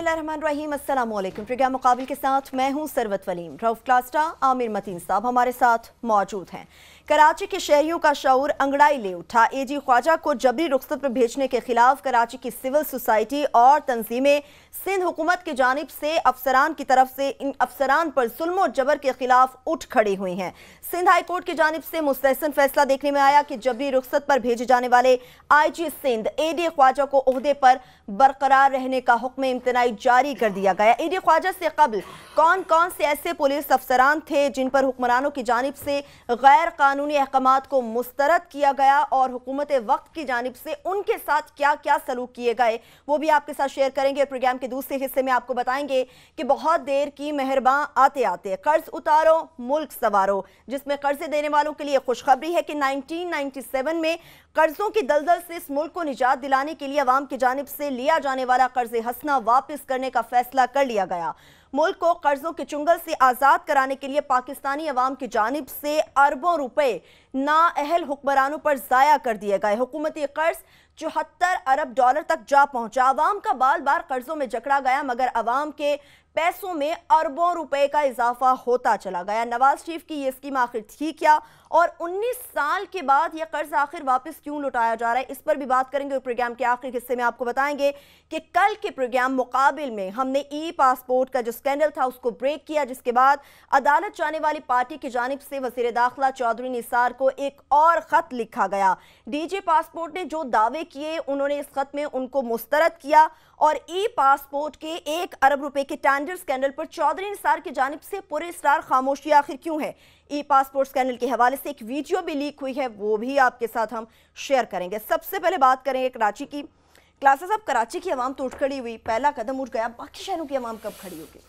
बिस्मिल्लाहिर्रहमानिर्रहीम, अस्सलाम वालेकुम। प्रोग्राम मुकाबिल के साथ मैं हूं सरवत वलीम। रऊफ क्लास्टा, आमिर मतीन साहब हमारे साथ मौजूद हैं। कराची के शहरियों का शऊर अंगड़ाई ले उठा। एजी ख्वाजा को जबरी रुख्सत पर भेजने के खिलाफ कराची की सिविल सोसाइटी और तंजीमें सिंध हुकूमत की जानिब से अफसरान की तरफ से इन अफसरान पर जुल्म और जबर के खिलाफ उठ खड़ी हुई हैं। सिंध हाई कोर्ट की जानिब से मुस्तहसन फैसला देखने में आया कि जबरी रुख्सत पर भेजे जाने वाले IG सिंध एडी ख्वाजा को ओहदे पर बरकरार रहने का हुक्म इम्तनाई जारी कर दिया गया। एडी ख्वाजा से कबल कौन कौन से ऐसे पुलिस अफसरान थे जिन पर हुक्मरानों की जानिब से गैर कानूनी अहकामात को मुस्तरद किया गया और हुकूमत वक्त की जानिब से उनके साथ क्या क्या सलूक किए गए, वो भी आपके साथ शेयर करेंगे। प्रोग्राम के दूसरे हिस्से में आपको बताएंगे कि बहुत देर की मेहरबान आते आते कर्ज उतारो मुल्क सवारो, जिसमें कर्जे देने वालों के लिए खुशखबरी है कि 1997 में कर्जों की दलदल से इस मुल्क को निजात दिलाने के लिए अवाम की जानिब से लिया जाने वाला कर्ज हसना वापस करने का फैसला कर लिया गया। मुल्क को कर्जों के चुंगल से आजाद कराने के लिए पाकिस्तानी अवाम की जानिब से अरबों रुपए नाअहल हुक्मरानों पर जाया कर दिए गए। हुकूमती कर्ज 74 अरब डॉलर तक जा पहुंचा। अवाम का बाल बार कर्जों में जकड़ा गया, मगर अवाम के पैसों में अरबों रुपए का इजाफा होता चला गया। नवाज शरीफ की ये स्कीम आखिर थी क्या और 19 साल के बाद यह कर्ज आखिर वापस क्यों लौटाया जा रहा है, इस पर भी बात करेंगे। प्रोग्राम के आखिरी हिस्से में आपको बताएंगे कि कल के प्रोग्राम मुकाबिल में हमने ई पासपोर्ट का जो स्कैंडल था उसको ब्रेक किया, जिसके बाद अदालत जाने वाली पार्टी की जानिब से वज़ीर दाखिला चौधरी निसार को एक और खत लिखा गया। डीजे पासपोर्ट ने जो दावे किए उन्होंने इस खत में उनको मुस्तरद किया और ई पासपोर्ट के 1 अरब रुपए के टेंडर स्कैंडल पर चौधरी निसार की जानिब से पूरे इसरार खामोशी आखिर क्यों है। ई पासपोर्ट स्कैंडल के हवाले से एक वीडियो भी लीक हुई है, वो भी आपके साथ हम शेयर करेंगे। सबसे पहले बात करेंगे कराची की। क्लासेस अब कराची की आवाम तो उठ खड़ी हुई, पहला कदम उठ गया, बाकी शहरों की आवाम कब खड़ी होगी?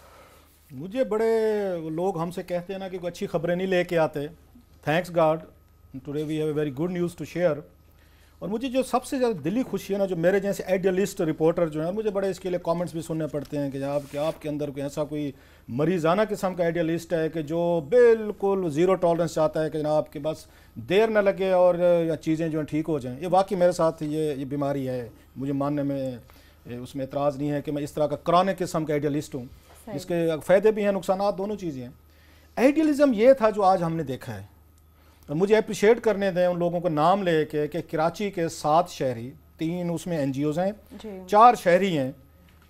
मुझे बड़े लोग हमसे कहते हैं ना कि कोई अच्छी खबरें नहीं लेके आते। Thanks God today we have a very good news to share. और मुझे जो सबसे ज़्यादा दिली खुशी है ना, जो मेरे जैसे आइडियलिस्ट रिपोर्टर जो है, मुझे बड़े इसके लिए कमेंट्स भी सुनने पड़ते हैं कि आपके अंदर कोई ऐसा कोई मरीज़ाना किस्म का आइडियलिस्ट है कि जो बिल्कुल ज़ीरो टॉलरेंस चाहता है कि जनाब कि बस देर न लगे और या चीज़ें जो हैं ठीक हो जाएं। ये वाकई मेरे साथ ये बीमारी है, मुझे मानने में उसमें एतराज़ नहीं है कि मैं इस तरह का क्रॉनिक किस्म का आइडियलिस्ट हूँ। इसके फ़ायदे भी हैं, नुकसान दोनों चीज़ें हैं। आइडियलिज़म ये था जो आज हमने देखा है। और मुझे अप्रिशिएट करने दें उन लोगों को नाम ले के कि कराची के 7 शहरी, 3 उसमें NGOs हैं, 4 शहरी हैं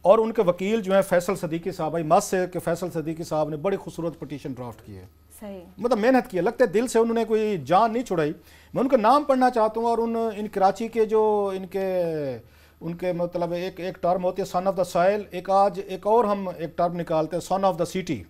और उनके वकील जो हैं फैसल सदीकी साहब, भाई मस से कि फैसल सदीकी साहब ने बड़ी खूबसूरत पटिशन ड्राफ्ट की है। सही मतलब मेहनत की है, लगता है दिल से उन्होंने कोई जान नहीं छुड़ाई। मैं उनका नाम पढ़ना चाहता हूँ और इन कराची के जो उनके मतलब एक टर्म होती है सन ऑफ द सॉइल, एक और हम एक टर्म निकालते हैं सन ऑफ द सिटी।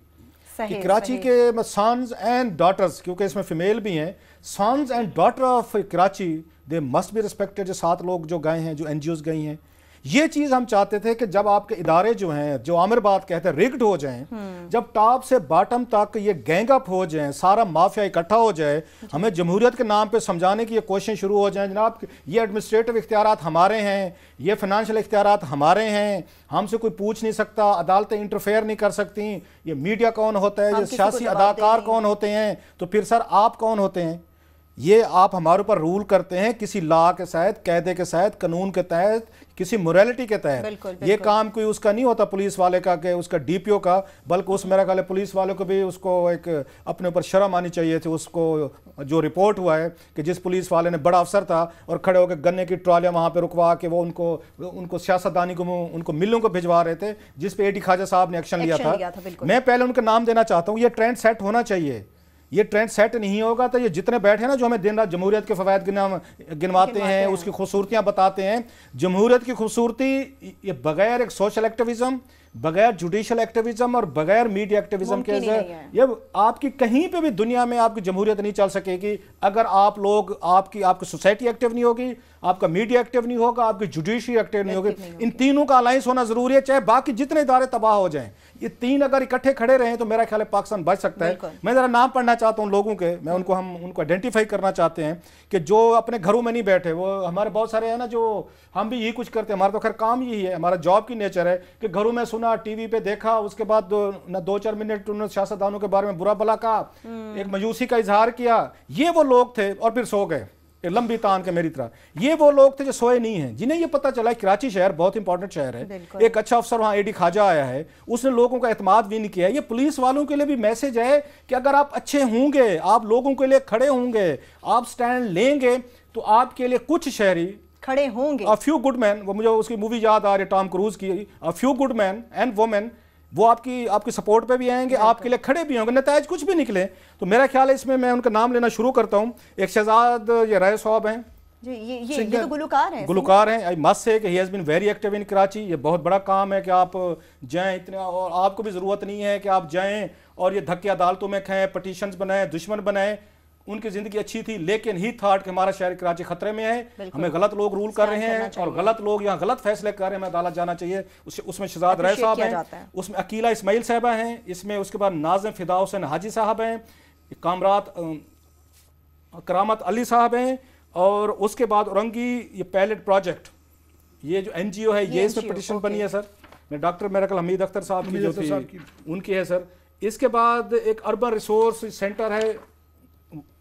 कि कराची के सन्स एंड डॉटर्स, क्योंकि इसमें फीमेल भी हैं, sons and daughter of Karachi they must be respected. जो 7 लोग जो गए हैं, जो NGOs गई हैं, ये चीज़ हम चाहते थे कि जब आपके इदारे जो हैं, जो आमिर बात कहते हैं, रिग्ड हो जाएं, जब टॉप से बॉटम तक ये गैंग अप हो जाएं, सारा माफिया इकट्ठा हो जाए, हमें जमहूरियत के नाम पे समझाने की ये कोशिश शुरू हो जाए, जनाब ये एडमिनिस्ट्रेटिव इख्तियारात हमारे हैं, ये फाइनेंशियल इख्तियारात हमारे हैं, हमसे कोई पूछ नहीं सकता, अदालतें इंटरफेयर नहीं कर सकती, ये मीडिया कौन होता है, ये सियासी अदाकार कौन होते हैं, तो फिर सर आप कौन होते हैं? ये आप हमारे ऊपर रूल करते हैं किसी लॉ के तहत, कायदे के तहत, कानून के तहत, किसी मोरालिटी के तहत। ये काम कोई उसका नहीं होता पुलिस वाले का कि उसका DPO का, बल्कि उस मेरा ख्याल है पुलिस वालों को भी उसको एक अपने ऊपर शर्म आनी चाहिए थी। उसको जो रिपोर्ट हुआ है कि जिस पुलिस वाले ने, बड़ा अफसर था और खड़े होकर गन्ने की ट्रॉलियाँ वहाँ पे रुकवा के वो उनको सियासतदानी को, उनको मिलों को भिजवा रहे थे, जिस पे एडी ख्वाजा साहब ने एक्शन लिया था। मैं पहले उनका नाम देना चाहता हूँ। ये ट्रेंड सेट होना चाहिए। ये ट्रेंड सेट नहीं होगा तो ये जितने बैठे ना, जो हमें दिन रात जमहूरियत के फ़वायद गिनवाते हैं, उसकी खूबसूरतियाँ बताते हैं, जमहूरियत की खूबसूरती ये बगैर एक सोशल एक्टिविज़म, बगैर जुडिशल एक्टिविज्म और बगैर मीडिया एक्टिविज्म के ये आपकी कहीं पे भी दुनिया में आपकी जमहूरियत नहीं चल सकेगी अगर आप लोग आपकी सोसाइटी एक्टिव नहीं होगी, आपका मीडिया एक्टिव नहीं होगा, आपकी जुडिशरी एक्टिव नहीं होगी। इन तीनों का अलायंस होना जरूरी है, चाहे बाकी जितने इदारे तबाह हो जाएं, ये तीन अगर इकट्ठे खड़े रहे तो मेरा ख्याल है पाकिस्तान बच सकता है। मैं जरा नाम पढ़ना चाहता हूँ लोगों के, मैं उनको आइडेंटिफाई करना चाहते हैं कि जो अपने घरों में नहीं बैठे। वो हमारे बहुत सारे हैं ना, जो हम भी यही कुछ करते हैं, हमारा तो खैर काम यही है, हमारा जॉब की नेचर है कि घरों में सुना, टीवी पे देखा, उसके बाद ना 2-4 मिनट उन्होंने सियासतदानों के बारे में बुरा भला कहा, एक मायूसी का इजहार किया, ये वो लोग थे और फिर सो गए। एक लंबी तान के मेरी तरह। ये वो लोग थे जो सोए नहीं हैं, जिन्हें ये पता चला कराची शहर बहुत इंपॉर्टेंट शहर है, एक अच्छा अफसर वहाँ एडी खाजा आया है, उसने लोगों का एतमाद भी नहीं किया। ये पुलिस वालों के लिए भी मैसेज है कि अगर आप अच्छे होंगे, आप लोगों के लिए खड़े होंगे, आप स्टैंड लेंगे, तो आपके लिए कुछ शहरी खड़े होंगे। अ फ्यू गुड मैन, वो मुझे उसकी मूवी याद आ रही है टॉम क्रूज की, a few good man and women, वो आपकी सपोर्ट पे भी आएंगे, आपके लिए खड़े भी होंगे, नतायज कुछ भी निकले। तो मेरा ख्याल है इसमें मैं उनका नाम लेना शुरू करता हूँ। एक शहजाद ये राय साहब हैं जी, ये तो गुलकार हैं। I must say he has been very active in Karachi. ये बहुत बड़ा काम है कि आप जाएं इतने, और आपको भी ज़रूरत नहीं है कि आप जाएं और ये धक्के अदालतों में खाएं, पटिशन्स बनाएं, दुश्मन बनाएं। उनकी ज़िंदगी अच्छी थी, लेकिन ही थॉट कि हमारा शहर कराची खतरे में है, हमें गलत लोग रूल कर रहे हैं और गलत लोग यहाँ गलत फैसले कर रहे हैं, हमें अदालत जाना चाहिए। उसमें शहजाद राय साहब हैं, उसमें अकीला इस्माइल साहबा हैं, इसमें उसके बाद नाज़िम फिदा हुसैन हाजी साहब हैं, कामरात करामत अली साहब हैं, और उसके बाद औरंगी ये पैलेट प्रोजेक्ट, ये जो NGO है, ये इसमें पटिशन बनी है सर, मैं डॉक्टर मेरा कल हमीद अख्तर साहब की जो थी उनकी है सर। इसके बाद एक अर्बन रिसोर्स सेंटर है,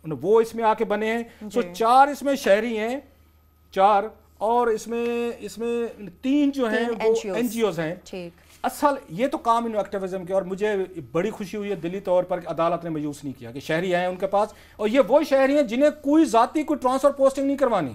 वो इसमें आके बने हैं। सो 4 इसमें शहरी हैं, 4, और इसमें 3 जो हैं वो NGOs हैं। असल ये तो काम इन एक्टिविज्म के, और मुझे बड़ी खुशी हुई है दिली तौर पर कि अदालत ने मायूस नहीं किया कि शहरी आए उनके पास, और ये वो शहरी हैं जिन्हें कोई जाती कोई ट्रांसफर पोस्टिंग नहीं करवानी,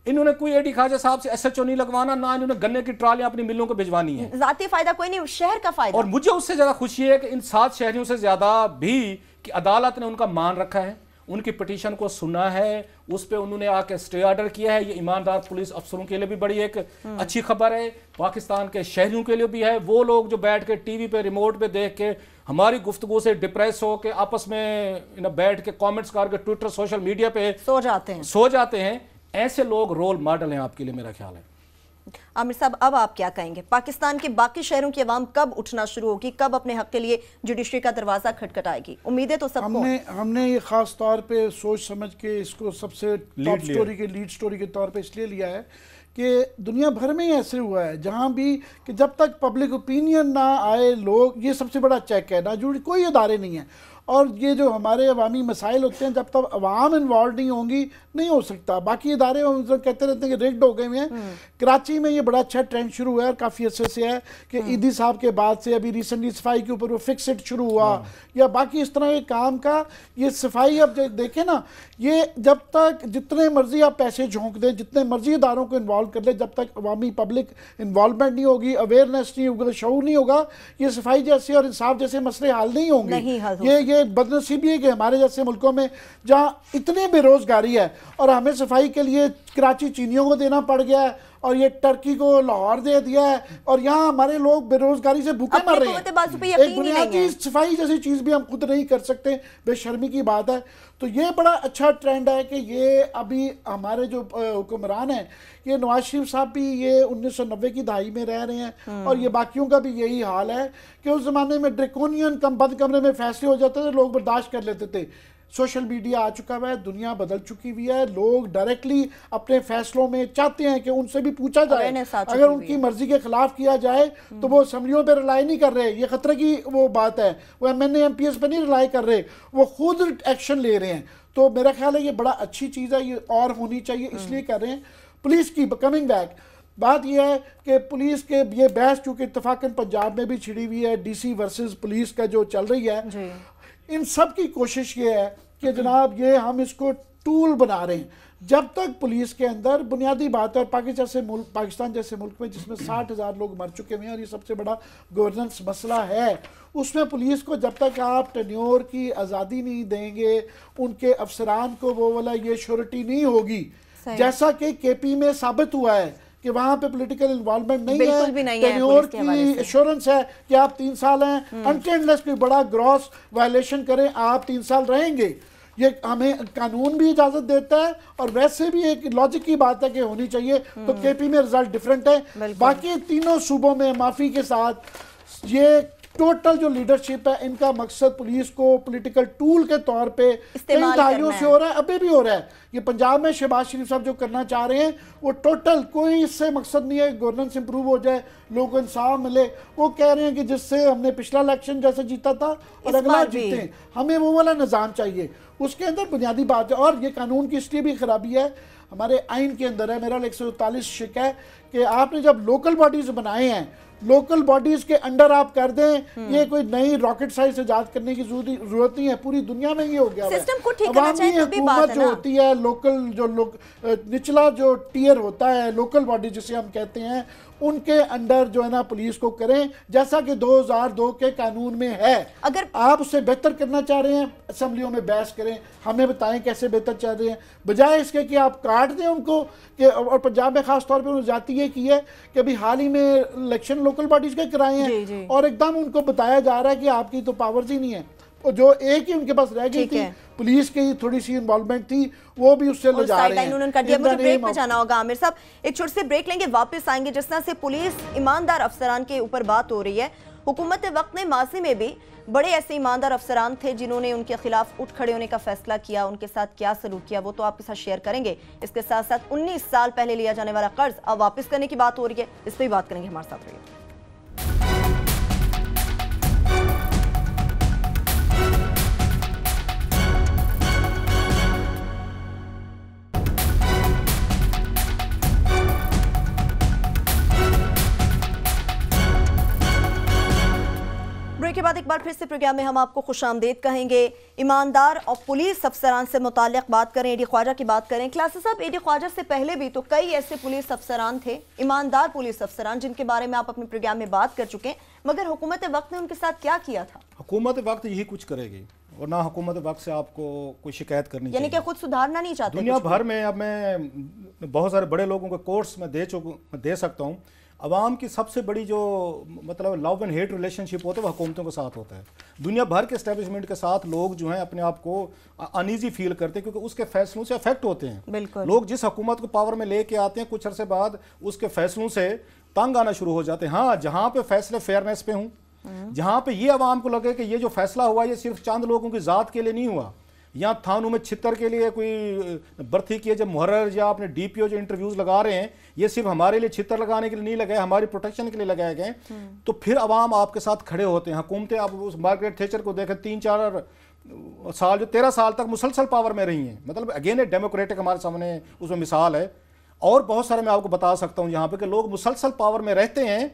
इन्होंने कोई एडी खाजा साहब से SHO नहीं लगवाना, ना इन्होंने गन्ने की ट्रालियां अपनी मिलों को भिजवानी है, जाती फायदा कोई नहीं, शहर का फायदा। और मुझे उससे ज्यादा खुशी है कि इन 7 शहरियों से ज्यादा भी कि अदालत ने उनका मान रखा है, उनकी पिटीशन को सुना है, उस पर उन्होंने आके स्टे ऑर्डर किया है। ये ईमानदार पुलिस अफसरों के लिए भी बड़ी एक अच्छी खबर है, पाकिस्तान के शहरियों के लिए भी है। वो लोग जो बैठ के टीवी पे रिमोट पे देख के हमारी गुफ्तगू से डिप्रेस हो के आपस में बैठ के कमेंट्स करके ट्विटर सोशल मीडिया पे सो जाते हैं, ऐसे लोग रोल मॉडल हैं आपके लिए, मेरा ख्याल है। आमिर साहब, अब आप क्या कहेंगे? पाकिस्तान के बाकी शहरों की आवाम कब उठना शुरू होगी, कब अपने हक के लिए जुडिशरी का दरवाजा खटखटाएगी? उम्मीदें तो सबको हमने ये खास तौर पे सोच समझ के इसको सबसे लीड स्टोरी के तौर पे इसलिए लिया है कि दुनिया भर में ही ऐसे हुआ है जहाँ भी कि जब तक पब्लिक ओपिनियन ना आए, लोग, ये सबसे बड़ा चेक है ना, जुड़ी कोई इदारे नहीं है, और ये जो हमारे अवामी मसाइल होते हैं जब तक अवाम इन्वॉल्व नहीं होंगी नहीं हो सकता। बाकी इदारे कहते रहते हैं कि रिग्ड हो गए हुए हैं। कराची में ये बड़ा अच्छा ट्रेंड शुरू हुआ है और काफ़ी अच्छे से है कि ईदी साहब के बाद से अभी रिसेंटली सफाई के ऊपर वो फिक्स इट शुरू हुआ, या बाकी इस तरह के काम का ये सफाई। अब देखें ना, ये जब तक जितने मर्जी आप पैसे झोंक दें, जितने मर्जी इदारों को इन्वॉल्व कर ले, जब तक अवामी पब्लिक इन्वॉल्वमेंट नहीं होगी, अवेयरनेस नहीं होगा, शऊर नहीं होगा, ये सफाई जैसे और इंसाफ जैसे मसले हल नहीं होंगे। ये बदनसीबी है कि हमारे जैसे मुल्कों में जहाँ इतनी बेरोजगारी है और हमें सफाई के लिए कराची चीनियों को देना पड़ गया है और ये टर्की को लाहौर दे दिया है, और यहाँ हमारे लोग बेरोजगारी से भूखे मर रहे हैं। एक बुनियादी सफाई जैसी चीज़ भी हम खुद नहीं कर सकते, बेशर्मी की बात है। तो ये बड़ा अच्छा ट्रेंड है कि ये अभी हमारे जो हुक्मरान हैं, ये नवाज शरीफ साहब भी ये 1990 की दहाई में रह रहे हैं, और ये बाकियों का भी यही हाल है कि उस ज़माने में ड्रैकोनियन बंद कमरे में फैसले हो जाते थे, लोग बर्दाश्त कर लेते थे। सोशल मीडिया आ चुका हुआ है, दुनिया बदल चुकी हुई है, लोग डायरेक्टली अपने फैसलों में चाहते हैं कि उनसे भी पूछा जाए, अगर उनकी मर्जी के खिलाफ किया जाए तो वो असम्बलियों पर रिलाई नहीं कर रहे, ये खतरे की वो बात है, वो MNA MPs पर नहीं रिलाई कर रहे, वो खुद एक्शन ले रहे हैं। तो मेरा ख्याल है ये बड़ा अच्छी चीज़ है, ये और होनी चाहिए, इसलिए कर रहे हैं। पुलिस की कमिंग बैक, बात यह है कि पुलिस के ये बहस चूँकि इत्तफाकन पंजाब में भी छिड़ी हुई है, DC वर्सेस पुलिस का जो चल रही है, इन सब की कोशिश ये है कि जनाब ये हम इसको टूल बना रहे हैं। जब तक पुलिस के अंदर बुनियादी बात है, और पाकिस्तान जैसे मुल्क में जिसमें 60,000 लोग मर चुके हुए हैं और ये सबसे बड़ा गवर्नेंस मसला है, उसमें पुलिस को जब तक आप टेन्योर की आज़ादी नहीं देंगे, उनके अफसरान को वो वाला ये श्योरिटी नहीं होगी, जैसा कि KP में साबित हुआ है कि वहाँ पे पॉलिटिकल इन्वॉल्वमेंट नहीं है, टेन्योर की एश्योरेंस है कि आप 3 साल हैं, अनटिल कोई बड़ा ग्रॉस वायलेशन करें आप 3 साल रहेंगे। ये हमें कानून भी इजाजत देता है, और वैसे भी एक लॉजिक की बात है कि होनी चाहिए। तो KP में रिजल्ट डिफरेंट है, बाकी तीनों सूबों में माफी के साथ ये टोटल जो लीडरशिप है, इनका मकसद पुलिस को पॉलिटिकल टूल के तौर पे कई दहाइयों से हो रहा है, अभी भी हो रहा है। ये पंजाब में शहबाज शरीफ साहब जो करना चाह रहे हैं वो टोटल, कोई इससे मकसद नहीं है गवर्नेंस इंप्रूव हो जाए, लोगों को इंसाफ मिले। वो कह रहे हैं कि जिससे हमने पिछला इलेक्शन जैसे जीता था और अगला जीते, हमें वो वाला निज़ाम चाहिए। उसके अंदर बुनियादी बात है, और ये कानून की इसलिए भी खराबी है, हमारे आइन के अंदर है, मेरा 144 शिक है कि आपने जब लोकल बॉडीज बनाए हैं, लोकल बॉडीज के अंडर आप कर दें, ये कोई नई रॉकेट साइंस इजाद करने की जरूरत नहीं है, पूरी दुनिया में ये हो गया है। सिस्टम को ठीक करना चाहिए, तो भी बात है जो होती है, लोकल जो निचला जो टियर होता है, लोकल बॉडी जिसे हम कहते हैं, उनके अंडर जो है ना पुलिस को करें, जैसा कि 2002 के कानून में है। अगर आप उससे बेहतर करना चाह रहे हैं, असेंबलियों में बहस करें, हमें बताएं कैसे बेहतर चाह रहे हैं, बजाय इसके कि आप काट दें उनको कि। और पंजाब में खास तौर पे उन्होंने जाती ये की है कि अभी हाल ही में इलेक्शन लोकल बॉडीज के कराए हैं, और एकदम उनको बताया जा रहा है कि आपकी तो पावर्स ही नहीं है। जो एक ही उनके पास रह गई थी, पुलिस की थोड़ी सी इन्वॉल्वमेंट थी, वो भी उससे ले जा रहे हैं। उन्होंने कर दिया। मुझे ब्रेक पे जाना होगा आमिर साहब, एक छोटे से ब्रेक लेंगे, वापस आएंगे। जिस तरह से पुलिस ईमानदार अफसरान के ऊपर बात हो रही है, हुकूमत वक्त ने माजी में भी बड़े ऐसे ईमानदार अफसरान थे जिन्होंने उनके खिलाफ उठ खड़े होने का फैसला किया, उनके साथ क्या सलूक किया वो तो आपके साथ शेयर करेंगे। इसके साथ साथ 19 साल पहले लिया जाने वाला कर्ज अब वापस करने की बात हो रही है, इस पर भी बात करेंगे। हमारे साथ रहिए। के बाद एक बार फिर से प्रोग्राम में हम आपको खुशामदीद कहेंगे। ईमानदार और पुलिस अफसरान से मुताल्लिक बात करें, एडी ख्वाजा की बात करें। क्लासेस साहब, एडी ख्वाजा से पहले भी तो कई ऐसे पुलिस अफसरान थे, ईमानदार पुलिस अफसरान, जिनके बारे में आप अपने प्रोग्राम में बात कर चुके हैं, मगर हुकूमत वक्त ने उनके साथ क्या किया था? हुकूमत वक्त यही कुछ करेगी और ना हुकूमत वक्त से आपको कोई शिकायत करनी चाहिए। यानी कि खुद सुधारना नहीं चाहते दुनिया भर में। अब मैं बहुत सारे बड़े लोगों को कोर्स में दे सकता हूँ। अवाम की सबसे बड़ी जो मतलब लव एंड हेट रिलेशनशिप होता है वो हुकूमतों के साथ होता है। दुनिया भर के एस्टेब्लिशमेंट के साथ लोग जो हैं अपने आप को अनईजी फील करते हैं, क्योंकि उसके फैसलों से अफेक्ट होते हैं। लोग जिस हुकूमत को पावर में लेके आते हैं, कुछ अरसे बाद उसके फैसलों से तंग आना शुरू हो जाते हैं। हाँ, जहाँ पे फैसले फेयरनेस पे हों, जहाँ पे ये अवाम को लगे कि ये जो फैसला हुआ ये सिर्फ चंद लोगों की ज़ात के लिए नहीं हुआ, या थानों में छितर के लिए कोई भर्ती किए, जब मुहर्रर या अपने डीपीओ जो इंटरव्यूज लगा रहे हैं, ये सिर्फ हमारे लिए छितर लगाने के लिए नहीं लगाए, हमारी प्रोटेक्शन के लिए लगाए गए, तो फिर अवाम आपके साथ खड़े होते हैं। हुकूमतें, आप उस मार्गरेट थैचर को देखें, 3-4 साल, जो 13 साल तक मुसलसल पावर में रही हैं, मतलब अगेन ए डेमोक्रेटिक हमारे सामने उसमें मिसाल है। और बहुत सारे मैं आपको बता सकता हूँ यहाँ पे कि लोग मुसलसल पावर में रहते हैं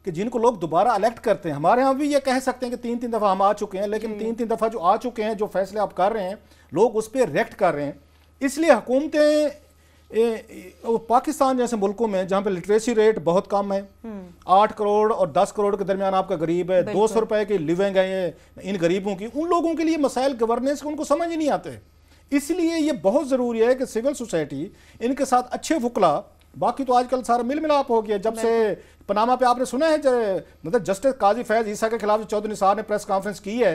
कि जिनको लोग दोबारा इलेक्ट करते हैं। हमारे यहाँ भी ये कह सकते हैं कि 3-3 दफ़ा हम आ चुके हैं, लेकिन 3-3 दफ़ा जो आ चुके हैं, जो फैसले आप कर रहे हैं, लोग उस पर रिएक्ट कर रहे हैं। इसलिए हुकूमतें पाकिस्तान जैसे मुल्कों में जहाँ पे लिटरेसी रेट बहुत कम है, 8 करोड़ और 10 करोड़ के दरमियान आपका गरीब है, 200 रुपए की लिविंग है ये इन गरीबों की, उन लोगों के लिए मसाइल गवर्नेंस के उनको समझ ही नहीं आते। इसलिए ये बहुत ज़रूरी है कि सिविल सोसाइटी इनके साथ अच्छे वकला, बाकी तो आजकल सारा मिल मिलाप हो गया। जब से पनामा पे आपने सुना है मतलब जस्टिस काजी फैज ईसा के खिलाफ चौधरी निसार ने प्रेस कॉन्फ्रेंस की है,